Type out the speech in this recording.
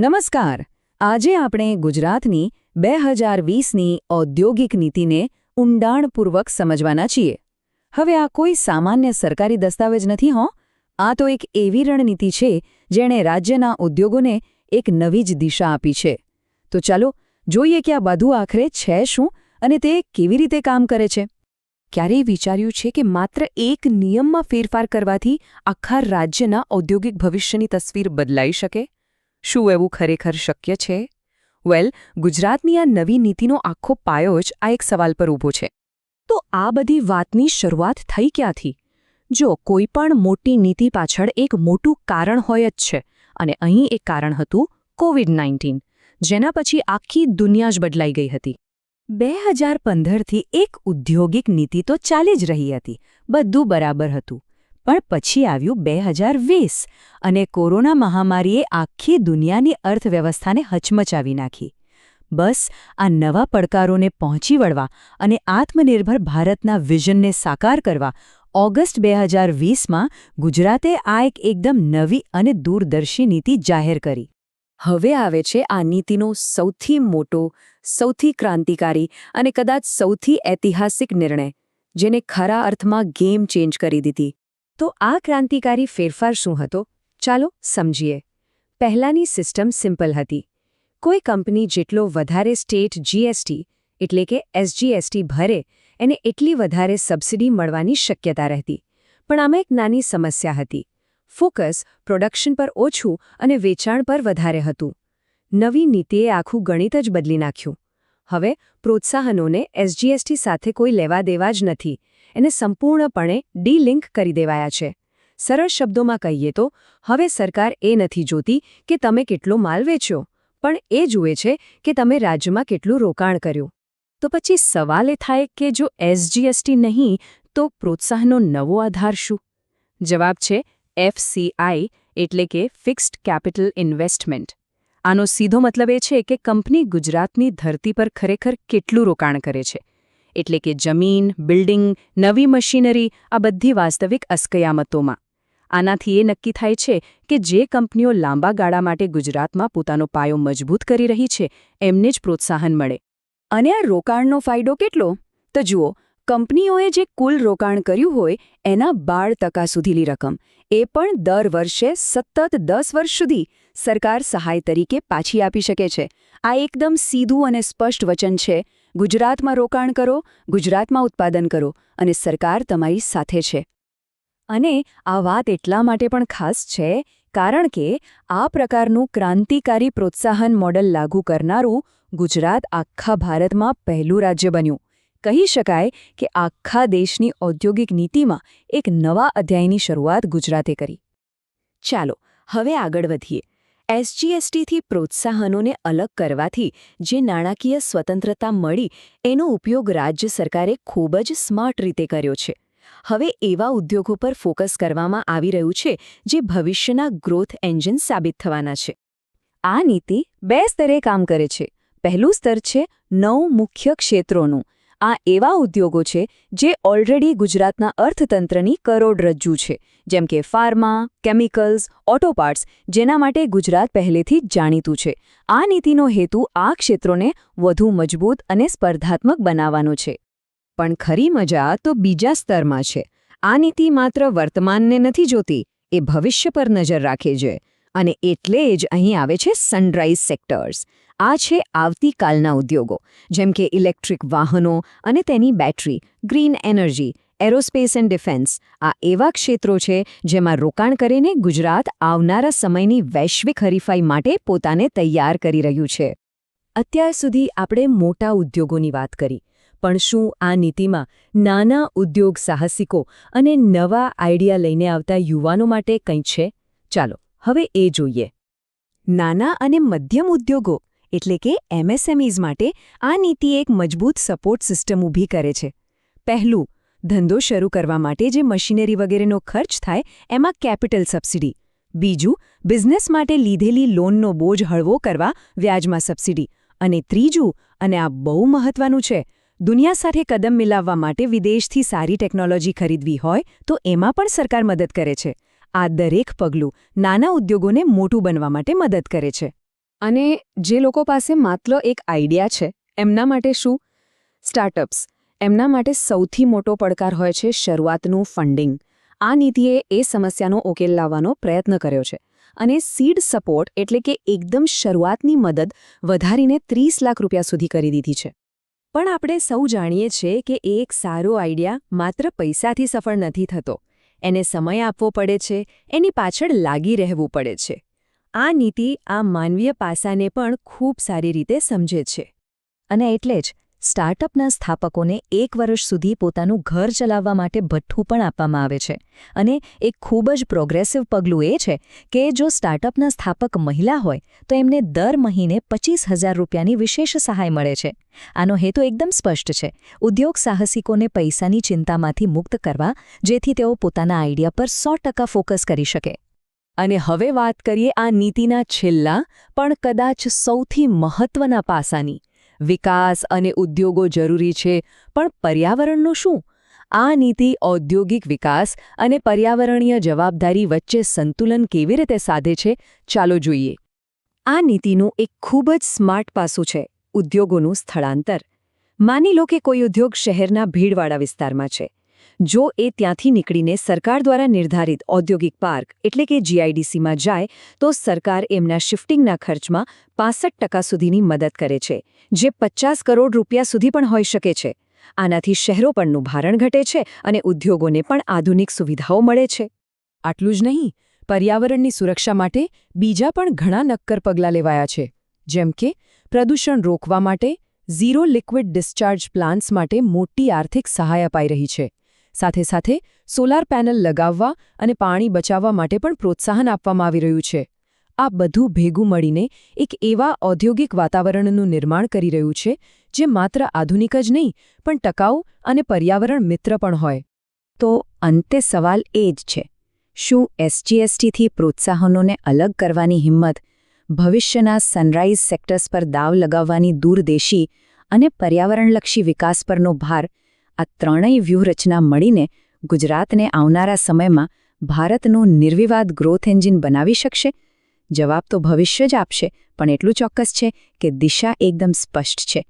નમસ્કાર. આજે આપણે ગુજરાતની 2020ની ઔદ્યોગિક નીતિને ઊંડાણપૂર્વક સમજવાના છીએ. હવે આ કોઈ સામાન્ય સરકારી દસ્તાવેજ નથી હો. આ તો એક એવી રણનીતિ છે જેણે રાજ્યના ઉદ્યોગોને એક નવી જ દિશા આપી છે. તો ચાલો જોઈએ કે આ બધું આખરે છે શું અને તે કેવી રીતે કામ કરે છે. ક્યારેય વિચાર્યું છે કે માત્ર એક નિયમમાં ફેરફાર કરવાથી આખા રાજ્યના ઔદ્યોગિક ભવિષ્યની તસવીર બદલાઈ શકે? શું એવું ખરેખર શક્ય છે? ગુજરાતની આ નવી નીતિનો આખો પાયો જ આ એક સવાલ પર ઊભો છે. તો આ બધી વાતની શરૂઆત થઈ ક્યાંથી? જો કોઈ પણ મોટી નીતિ પાછળ એક મોટું કારણ હોય જ છે, અને અહીં એક કારણ હતું કોવિડ-19, જેના પછી આખી દુનિયા જ બદલાઈ ગઈ હતી. 2015થી એક ઔદ્યોગિક નીતિ તો ચાલી જ રહી હતી, બધું બરાબર હતું. પણ પછી આવ્યું 2020 અને કોરોના મહામારીએ આખી દુનિયાની અર્થવ્યવસ્થાને હચમચાવી નાખી. બસ આ નવા પડકારોને પહોંચી વળવા અને આત્મનિર્ભર ભારતના વિઝનને સાકાર કરવા ઓગસ્ટ 2020માં ગુજરાતે આ એકદમ નવી અને દૂરદર્શી નીતિ જાહેર કરી. હવે આવે છે આ નીતિનો સૌથી મોટો, સૌથી ક્રાંતિકારી અને કદાચ સૌથી ઐતિહાસિક નિર્ણય, જેને ખરા અર્થમાં ગેમ ચેન્જ કરી દીધી. તો આ ક્રાંતિકારી ફેરફાર શું હતો? ચાલો સમજીએ. પહેલાંની સિસ્ટમ સિમ્પલ હતી. કોઈ કંપની જેટલો વધારે સ્ટેટ જીએસટી એટલે કે એસજીએસટી ભરે એને એટલી વધારે સબસિડી મળવાની શક્યતા રહેતી. પણ આમાં એક નાની સમસ્યા હતી. ફોકસ પ્રોડક્શન પર ઓછું અને વેચાણ પર વધારે હતું. નવી નીતિએ આખું ગણિત જ બદલી નાખ્યું. હવે પ્રોત્સાહનોને એસજીએસટી સાથે કોઈ લેવા દેવા જ નથી. એને સંપૂર્ણપણે ડી-લિંક કરી દેવાયા છે. સરળ શબ્દોમાં કહીએ તો હવે સરકાર એ નથી જોતી કે તમે કેટલો માલ વેચ્યો, પણ એ જુએ છે કે તમે રાજ્યમાં કેટલું રોકાણ કર્યું. તો પછી સવાલ એ થાય કે જો એસજીએસટી નહીં તો પ્રોત્સાહનનો નવો આધાર શું? જવાબ છે એફસીઆઈ એટલે કે ફિક્સ્ડ કેપિટલ ઇન્વેસ્ટમેન્ટ. આનો સીધો મતલબ એ છે કે કંપની ગુજરાતની ધરતી પર ખરેખર કેટલું રોકાણ કરે છે. એટલે કે જમીન, બિલ્ડિંગ, નવી મશીનરી, આ બધી વાસ્તવિક અસ્કયામતોમાં. આનાથી એ નક્કી થાય છે કે જે કંપનીઓ લાંબા ગાળા માટે ગુજરાતમાં પોતાનો પાયો મજબૂત કરી રહી છે એમને જ પ્રોત્સાહન મળે. અને આ રોકાણનો ફાયદો કેટલો? તો જુઓ, કંપનીઓએ જે કુલ રોકાણ કર્યું હોય એના 12% સુધીની રકમ, એ પણ દર વર્ષે સતત 10 વર્ષ સુધી સરકાર સહાય તરીકે પાછી આપી શકે છે. આ એકદમ સીધું અને સ્પષ્ટ વચન છે. ગુજરાતમાં રોકાણ કરો, ગુજરાતમાં ઉત્પાદન કરો, અને સરકાર તમારી સાથે છે. અને આ વાત એટલા માટે પણ ખાસ છે કારણ કે આ પ્રકારનું ક્રાંતિકારી પ્રોત્સાહન મોડલ લાગુ કરનારું ગુજરાત આખા ભારતમાં પહેલું રાજ્ય બન્યું. કહી શકાય કે આખા દેશની ઔદ્યોગિક નીતિમાં એક નવા અધ્યાયની શરૂઆત ગુજરાતે કરી. ચાલો હવે આગળ વધીએ. એસજીએસટીથી પ્રોત્સાહનોને અલગ કરવાથી જે નાણાકીય સ્વતંત્રતા મળી એનો ઉપયોગ રાજ્ય સરકારે ખૂબ જ સ્માર્ટ રીતે કર્યો છે. હવે એવા ઉદ્યોગો પર ફોકસ કરવામાં આવી રહ્યું છે જે ભવિષ્યના ગ્રોથ એન્જિન સાબિત થવાના છે. આ નીતિ 2 સ્તરે કામ કરે છે. પહેલું સ્તર છે 9 મુખ્ય ક્ષેત્રોનું. આ એવા ઉદ્યોગો છે જે ઓલરેડી ગુજરાતના અર્થતંત્રની કરોડરજ્જુ છે, જેમ કે ફાર્મા, કેમિકલ્સ, ઓટો પાર્ટ્સ, જેના માટે ગુજરાત પહેલેથી જ જાણીતું છે. આ નીતિનો હેતુ આ ક્ષેત્રોને વધુ મજબૂત અને સ્પર્ધાત્મક બનાવવાનો છે. પણ ખરી મજા તો બીજા સ્તરમાં છે. આ નીતિ માત્ર વર્તમાનને નથી જોતી, એ ભવિષ્ય પર નજર રાખે છે. અને એટલે જ અહીં આવે છે સનરાઇઝ સેક્ટર્સ. આ છે આવતીકાલના ઉદ્યોગો, જેમ કે ઇલેક્ટ્રિક વાહનો અને તેની battery, green energy, aerospace and defence. આ એવા ક્ષેત્રો છે જેમાં રોકાણ કરીને ગુજરાત આવનારા સમયની વૈશ્વિક હરીફાઈ માટે પોતાને તૈયાર કરી રહ્યું છે. અત્યાર સુધી આપણે મોટા ઉદ્યોગોની વાત કરી, પણ શું આ નીતિમાં નાના ઉદ્યોગ સાહસિકો અને નવા આઈડિયા લઈને આવતા યુવાનો માટે કંઈ છે? ચાલો હવે એ જોઈએ. નાના અને મધ્યમ ઉદ્યોગો એટલે કે એમએસએમઈઝ માટે આ નીતિ એક મજબૂત સપોર્ટ સિસ્ટમ ઊભી કરે છે. પહેલું, ધંધો શરૂ કરવા માટે જે મશીનરી વગેરેનો ખર્ચ થાય એમાં કેપિટલ સબસિડી. બીજું, બિઝનેસ માટે લીધેલી લોનનો બોજ હળવો કરવા વ્યાજમાં સબસિડી. અને ત્રીજું, અને આ બહુ મહત્વનું છે, દુનિયા સાથે કદમ મિલાવવા માટે વિદેશથી સારી ટેકનોલોજી ખરીદવી હોય તો એમાં પણ સરકાર મદદ કરે છે. આ દરેક પગલું નાના ઉદ્યોગોને મોટું બનવા માટે મદદ કરે છે. અને જે લોકો પાસે માત્ર એક આઈડિયા છે એમના માટે શું? સ્ટાર્ટઅપ્સ. એમના માટે સૌથી મોટો પડકાર હોય છે શરૂઆતનું ફંડિંગ. આ નીતિએ એ સમસ્યાનો ઉકેલ લાવવાનો પ્રયત્ન કર્યો છે અને સીડ સપોર્ટ એટલે કે એકદમ શરૂઆતની મદદ વધારીને 30 લાખ રૂપિયા સુધી કરી દીધી છે. પણ આપણે સૌ જાણીએ છીએ કે એક સારો આઈડિયા માત્ર પૈસાથી સફળ નથી થતો. એને સમય આપવો પડે છે, એની પાછળ લાગી રહેવું પડે છે. આ નીતિ આ માનવીય પાસાને પણ ખૂબ સારી રીતે સમજે છે. અને એટલે જ સ્ટાર્ટઅપના સ્થાપકોને 1 વર્ષ સુધી પોતાનું ઘર ચલાવવા માટે ભથ્થું પણ આપવામાં આવે છે. અને એક ખૂબ જ પ્રોગ્રેસિવ પગલું એ છે કે જો સ્ટાર્ટઅપના સ્થાપક મહિલા હોય તો એમને દર મહિને 25,000 રૂપિયાની વિશેષ સહાય મળે છે. આનો હેતુ એકદમ સ્પષ્ટ છે: ઉદ્યોગ સાહસિકોને પૈસાની ચિંતામાંથી મુક્ત કરવા, જેથી તેઓ પોતાના આઈડિયા પર 100% ફોકસ કરી શકે. અને હવે વાત કરીએ આ નીતિના છેલ્લા પણ કદાચ સૌથી મહત્વના પાસાની. વિકાસ અને ઉદ્યોગો જરૂરી છે, પણ પર્યાવરણનું શું? આ નીતિ ઔદ્યોગિક વિકાસ અને પર્યાવરણીય જવાબદારી વચ્ચે સંતુલન કેવી રીતે સાધે છે, ચાલો જોઈએ. આ નીતિનું એક ખૂબ જ સ્માર્ટ પાસું છે ઉદ્યોગોનું સ્થળાંતર. માની લો કે કોઈ ઉદ્યોગ શહેરના ભીડવાળા વિસ્તારમાં છે. જો એ ત્યાંથી નીકળીને સરકાર દ્વારા નિર્ધારિત ઔદ્યોગિક પાર્ક એટલે કે GIDCમાં જાય તો સરકાર એમના શિફ્ટિંગના ખર્ચમાં 65% સુધીની મદદ કરે છે, જે 50 કરોડ રૂપિયા સુધી પણ હોઈ શકે છે. આનાથી શહેરો પરનું ભારણ ઘટે છે અને ઉદ્યોગોને પણ આધુનિક સુવિધાઓ મળે છે. આટલું જ નહીં, પર્યાવરણની સુરક્ષા માટે બીજા પણ ઘણા નક્કર પગલાં લેવાયા છે. જેમ કે પ્રદૂષણ રોકવા માટે ઝીરો લિક્વિડ ડિસ્ચાર્જ પ્લાન્ટ્સ માટે મોટી આર્થિક સહાય અપાઈ રહી છે. સાથે સાથે સોલાર પેનલ લગાવવા અને પાણી બચાવવા માટે પણ પ્રોત્સાહન આપવામાં આવી રહ્યું છે. આ બધું ભેગું મળીને એક એવા ઔદ્યોગિક વાતાવરણનું નિર્માણ કરી રહ્યું છે જે માત્ર આધુનિક જ નહીં પણ ટકાઉ અને પર્યાવરણ મિત્ર પણ હોય. તો અંતે સવાલ એ જ છે: શું SGSTથી પ્રોત્સાહનોને અલગ કરવાની હિંમત, ભવિષ્યના સનરાઇઝ સેક્ટર્સ પર દાવ લગાવવાની દૂરદેશી અને પર્યાવરણલક્ષી વિકાસ પરનો ભાર, આ ત્રણેય વ્યૂહરચના મળીને ગુજરાતને આવનારા સમયમાં ભારતનું નિર્વિવાદ ગ્રોથ એન્જિન બનાવી શકશે? જવાબ તો ભવિષ્ય જ આપશે, પણ એટલું ચોક્કસ છે કે દિશા એકદમ સ્પષ્ટ છે.